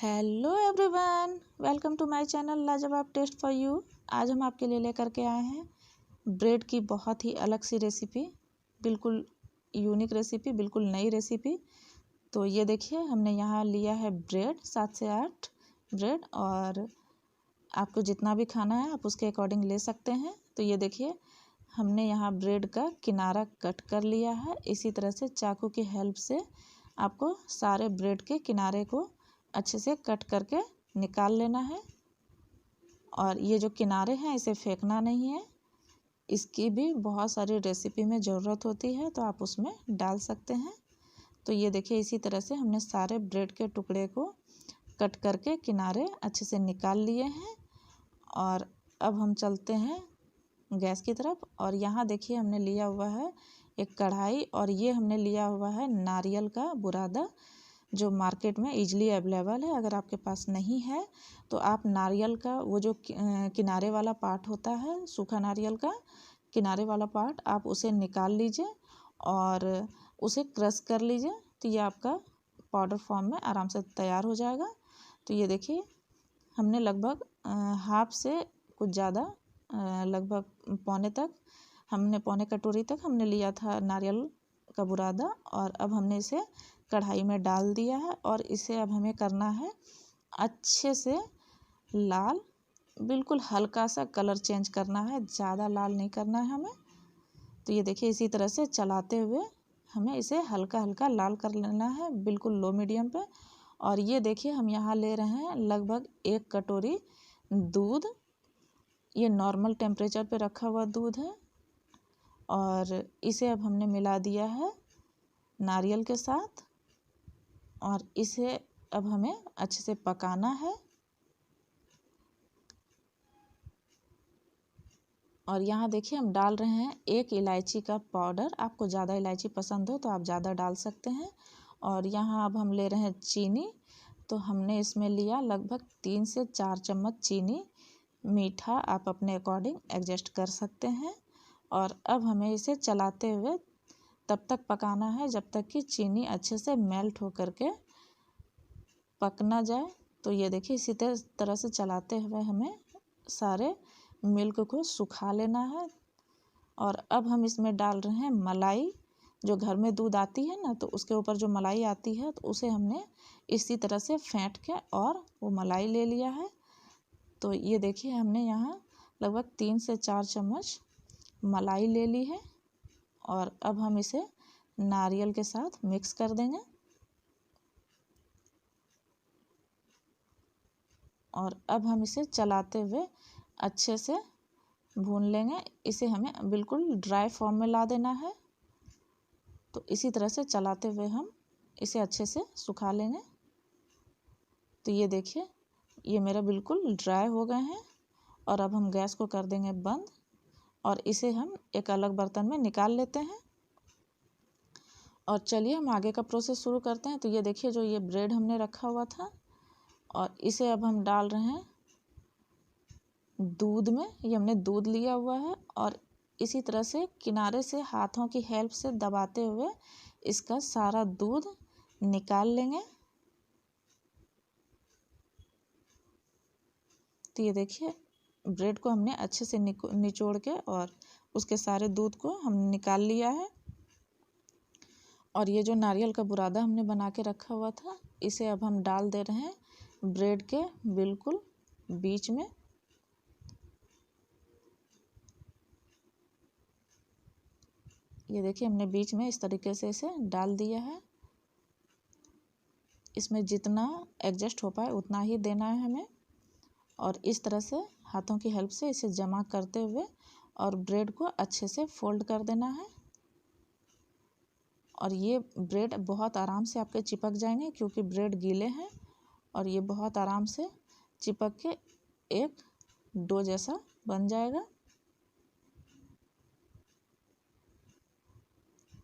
Hello everyone, welcome to my channel लाजवाब taste for you. आज हम आपके लिए लेकर के आए हैं ब्रेड की बहुत ही अलग सी रेसिपी, बिल्कुल यूनिक रेसिपी, बिल्कुल नई रेसिपी। तो ये देखिए, हमने यहाँ लिया है ब्रेड, 7 से 8 ब्रेड, और आपको जितना भी खाना है आप उसके अकॉर्डिंग ले सकते हैं। तो ये देखिए, हमने यहाँ ब्रेड का किनारा कट कर लिया है। इसी तरह से चाकू की हेल्प से आपको सारे ब्रेड के किनारे को अच्छे से कट करके निकाल लेना है। और ये जो किनारे हैं इसे फेंकना नहीं है। इसकी भी बहुत सारी रेसिपी में ज़रूरत होती है, तो आप उसमें डाल सकते हैं। तो ये देखिए, इसी तरह से हमने सारे ब्रेड के टुकड़े को कट करके किनारे अच्छे से निकाल लिए हैं। और अब हम चलते हैं गैस की तरफ। और यहाँ देखिए, हमने लिया हुआ है एक कढ़ाई, और ये हमने लिया हुआ है नारियल का बुरादा, जो मार्केट में इजीली अवेलेबल है। अगर आपके पास नहीं है तो आप नारियल का वो जो किनारे वाला पार्ट होता है, सूखा नारियल का किनारे वाला पार्ट, आप उसे निकाल लीजिए और उसे क्रश कर लीजिए। तो ये आपका पाउडर फॉर्म में आराम से तैयार हो जाएगा। तो ये देखिए, हमने लगभग हाफ से कुछ ज़्यादा, लगभग पौने कटोरी तक हमने लिया था नारियल का बुरादा। और अब हमने इसे कढ़ाई में डाल दिया है, और इसे अब हमें करना है अच्छे से लाल, बिल्कुल हल्का सा कलर चेंज करना है, ज़्यादा लाल नहीं करना है हमें। तो ये देखिए, इसी तरह से चलाते हुए हमें इसे हल्का हल्का लाल कर लेना है, बिल्कुल लो मीडियम पे। और ये देखिए, हम यहाँ ले रहे हैं लगभग 1 कटोरी दूध। ये नॉर्मल टेम्परेचर पे रखा हुआ दूध है, और इसे अब हमने मिला दिया है नारियल के साथ, और इसे अब हमें अच्छे से पकाना है। और यहाँ देखिए, हम डाल रहे हैं 1 इलायची का पाउडर। आपको ज़्यादा इलायची पसंद हो तो आप ज़्यादा डाल सकते हैं। और यहाँ अब हम ले रहे हैं चीनी। तो हमने इसमें लिया लगभग 3 से 4 चम्मच चीनी। मीठा आप अपने अकॉर्डिंग एडजस्ट कर सकते हैं। और अब हमें इसे चलाते हुए तब तक पकाना है जब तक कि चीनी अच्छे से मेल्ट हो करके पक ना जाए। तो ये देखिए, इसी तरह से चलाते हुए हमें सारे मिल्क को सुखा लेना है। और अब हम इसमें डाल रहे हैं मलाई। जो घर में दूध आती है ना, तो उसके ऊपर जो मलाई आती है, तो उसे हमने इसी तरह से फेंट के और वो मलाई ले लिया है। तो ये देखिए, हमने यहाँ लगभग 3 से 4 चम्मच मलाई ले ली है, और अब हम इसे नारियल के साथ मिक्स कर देंगे। और अब हम इसे चलाते हुए अच्छे से भून लेंगे। इसे हमें बिल्कुल ड्राई फॉर्म में ला देना है। तो इसी तरह से चलाते हुए हम इसे अच्छे से सुखा लेंगे। तो ये देखिए, ये मेरा बिल्कुल ड्राई हो गए हैं। और अब हम गैस को कर देंगे बंद, और इसे हम एक अलग बर्तन में निकाल लेते हैं। और चलिए, हम आगे का प्रोसेस शुरू करते हैं। तो ये देखिए, जो ये ब्रेड हमने रखा हुआ था, और इसे अब हम डाल रहे हैं दूध में। ये हमने दूध लिया हुआ है, और इसी तरह से किनारे से हाथों की हेल्प से दबाते हुए इसका सारा दूध निकाल लेंगे। तो ये देखिए, ब्रेड को हमने अच्छे से निचोड़ के और उसके सारे दूध को हम निकाल लिया है। और ये जो नारियल का बुरादा हमने बना के रखा हुआ था, इसे अब हम डाल दे रहे हैं ब्रेड के बिल्कुल बीच में। ये देखिए, हमने बीच में इस तरीके से इसे डाल दिया है। इसमें जितना एडजस्ट हो पाए उतना ही देना है हमें। और इस तरह से हाथों की हेल्प से इसे जमा करते हुए और ब्रेड को अच्छे से फोल्ड कर देना है। और ये ब्रेड बहुत आराम से आपके चिपक जाएंगे, क्योंकि ब्रेड गीले हैं, और ये बहुत आराम से चिपक के एक डो जैसा बन जाएगा।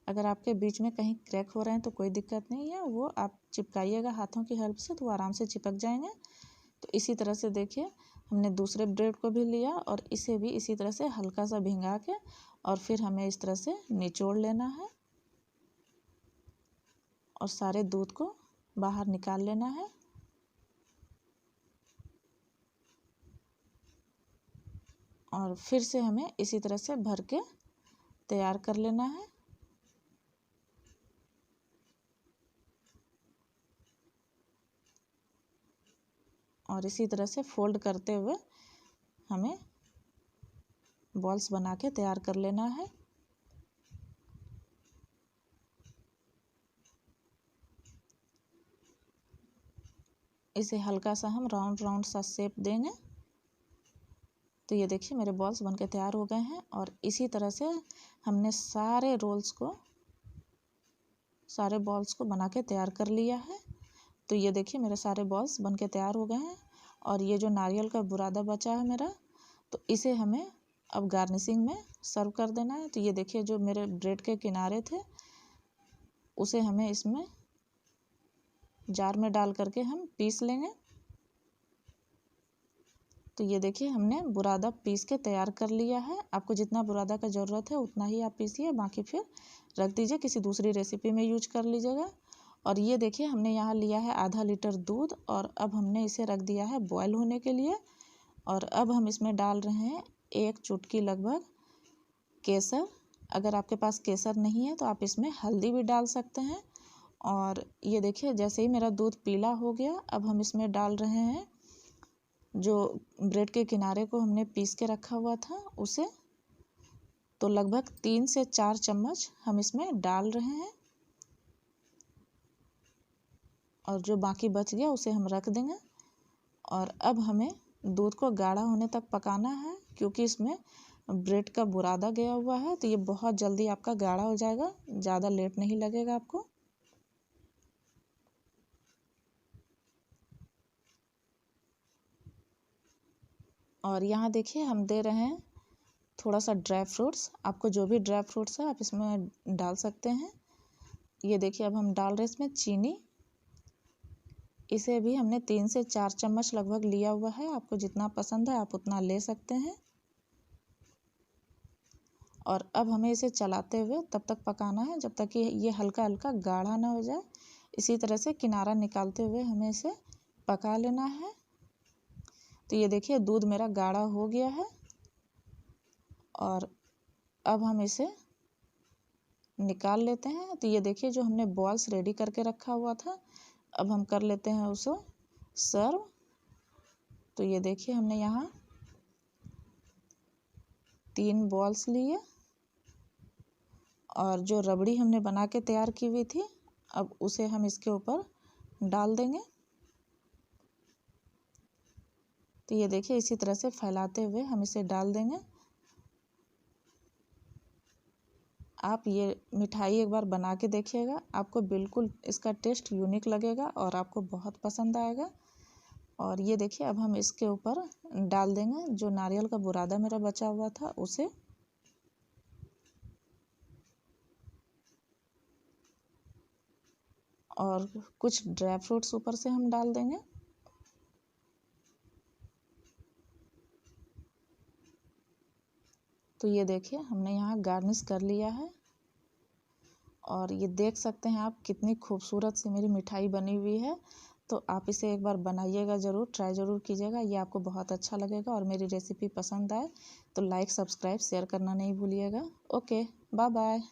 अगर आपके बीच में कहीं क्रैक हो रहे हैं तो कोई दिक्कत नहीं है, वो आप चिपकाइएगा हाथों की हेल्प से, तो वो आराम से चिपक जाएंगे। तो इसी तरह से देखिए, हमने दूसरे ब्रेड को भी लिया, और इसे भी इसी तरह से हल्का सा भिंगा के, और फिर हमें इस तरह से निचोड़ लेना है, और सारे दूध को बाहर निकाल लेना है। और फिर से हमें इसी तरह से भर के तैयार कर लेना है। और इसी तरह से फोल्ड करते हुए हमें बॉल्स बना के तैयार कर लेना है। इसे हल्का सा हम राउंड राउंड सा शेप देंगे। तो ये देखिए मेरे बॉल्स बनके तैयार हो गए हैं। और इसी तरह से हमने सारे बॉल्स को बना के तैयार कर लिया है। तो ये देखिए मेरे सारे बॉल्स बनके तैयार हो गए हैं। और ये जो नारियल का बुरादा बचा है मेरा, तो इसे हमें अब गार्निशिंग में सर्व कर देना है। तो ये देखिए जो मेरे ब्रेड के किनारे थे उसे हमें इसमें जार में डाल करके हम पीस लेंगे। तो ये देखिए हमने बुरादा पीस के तैयार कर लिया है। आपको जितना बुरादा का ज़रूरत है उतना ही आप पीसिए, बाकी फिर रख दीजिए, किसी दूसरी रेसिपी में यूज कर लीजिएगा। और ये देखिए हमने यहाँ लिया है आधा लीटर दूध और अब हमने इसे रख दिया है बॉयल होने के लिए। और अब हम इसमें डाल रहे हैं 1 चुटकी लगभग केसर। अगर आपके पास केसर नहीं है तो आप इसमें हल्दी भी डाल सकते हैं। और ये देखिए जैसे ही मेरा दूध पीला हो गया, अब हम इसमें डाल रहे हैं जो ब्रेड के किनारे को हमने पीस के रखा हुआ था उसे। तो लगभग 3 से 4 चम्मच हम इसमें डाल रहे हैं। और जो बाकी बच गया उसे हम रख देंगे। और अब हमें दूध को गाढ़ा होने तक पकाना है, क्योंकि इसमें ब्रेड का बुरादा गया हुआ है। तो ये बहुत जल्दी आपका गाढ़ा हो जाएगा, ज़्यादा लेट नहीं लगेगा आपको। और यहाँ देखिए हम दे रहे हैं थोड़ा सा ड्राई फ्रूट्स। आपको जो भी ड्राई फ्रूट्स है आप इसमें डाल सकते हैं। ये देखिए अब हम डाल रहे हैं इसमें चीनी। इसे भी हमने 3 से 4 चम्मच लगभग लिया हुआ है। आपको जितना पसंद है आप उतना ले सकते हैं। और अब हमें इसे चलाते हुए तब तक पकाना है जब तक कि ये हल्का हल्का गाढ़ा ना हो जाए। इसी तरह से किनारा निकालते हुए हमें इसे पका लेना है। तो ये देखिए दूध मेरा गाढ़ा हो गया है। और अब हम इसे निकाल लेते हैं। तो ये देखिए जो हमने बॉल्स रेडी करके रखा हुआ था, अब हम कर लेते हैं उसे सर्व। तो ये देखिए हमने यहाँ 3 बॉल्स लिए और जो रबड़ी हमने बना के तैयार की हुई थी, अब उसे हम इसके ऊपर डाल देंगे। तो ये देखिए इसी तरह से फैलाते हुए हम इसे डाल देंगे। आप ये मिठाई एक बार बना के देखिएगा, आपको बिल्कुल इसका टेस्ट यूनिक लगेगा और आपको बहुत पसंद आएगा। और ये देखिए अब हम इसके ऊपर डाल देंगे जो नारियल का बुरादा मेरा बचा हुआ था उसे। और कुछ ड्राई फ्रूट्स ऊपर से हम डाल देंगे। तो ये देखिए हमने यहाँ गार्निश कर लिया है। और ये देख सकते हैं आप कितनी खूबसूरत सी मेरी मिठाई बनी हुई है। तो आप इसे एक बार बनाइएगा ज़रूर, ट्राई ज़रूर कीजिएगा, ये आपको बहुत अच्छा लगेगा। और मेरी रेसिपी पसंद आए तो लाइक, सब्सक्राइब, शेयर करना नहीं भूलिएगा। Okay, bye bye.